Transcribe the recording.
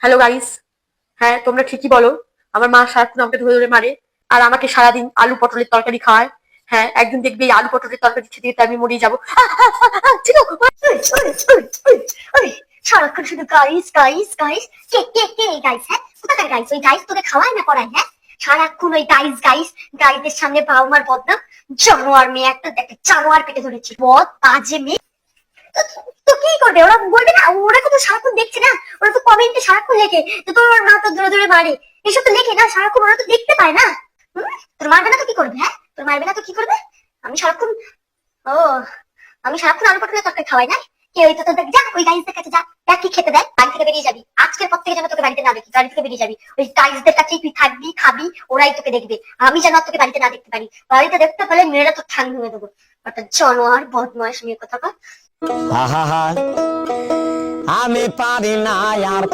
Hello guys. হ্যাঁ, তোমরা ঠিকই বলো। আমার মা সারাক্ষণ আমাকে ধরে ধরে মারে, আর আমাকে সারাদিন আলু পটলের তরকারি খাওয়ায়। হ্যাঁ, একদিন দেখবি এই আলু পটলের তরকারি খেতে খেতে আমি মরে যাবো। চিনো, সারাক্ষণ শুধু গাইস গাইস গাইস। কে কে কে এই গাইস? হ্যাঁ, কোথাকার গাইস? ওই গাইস তোকে খাওয়ায় না পড়ায়? হ্যাঁ, সারাক্ষণ ওই গাইস গাইস। গাইদের সামনে বাবা মার বদনাম। জানোয়ার মেয়ে একটা, দেখ জানোয়ার পেটে ধরেছে, বদ বাজে মেয়ে। তো তো কি করবে ওরা? বলবে না? ওরা তো সারাক্ষণ দেখছে না, ওরা তো কমেন্টে সারাক্ষণ লেখে যে তোর মা তো ধরে ধরে মারে। এসব তো লেখে না সারাক্ষণ, ওরা তো দেখতে পায় না। তোর মারবে না তো কি করবে? হ্যাঁ, তোর মারবে না তো কি করবে? আমি সারাক্ষণ, ও, আমি সারাক্ষণ আলু পটলের তরকারি খাওয়াই না? কে ওই তো তোদের, যা ওই গাইসদের কাছে যা, দেখ কি খেতে দেয়। বাড়ি থেকে বেরিয়ে যাবি আজকের পর থেকে, যেন তোকে বাড়িতে না দেখি। বাড়ি থেকে বেরিয়ে যাবি, ওই গাইসদের কাছেই তুই থাকবি, খাবি, ওরাই তোকে দেখবে। আমি যেন আর তোকে বাড়িতে না দেখতে পারি। বাড়িতে দেখতে পেলে মেয়েরা তো ঠান ভেঙে দেবো। অর্থাৎ জানোয়ার বদমাস মেয়ে কথা। আহা, আমি পারি না আর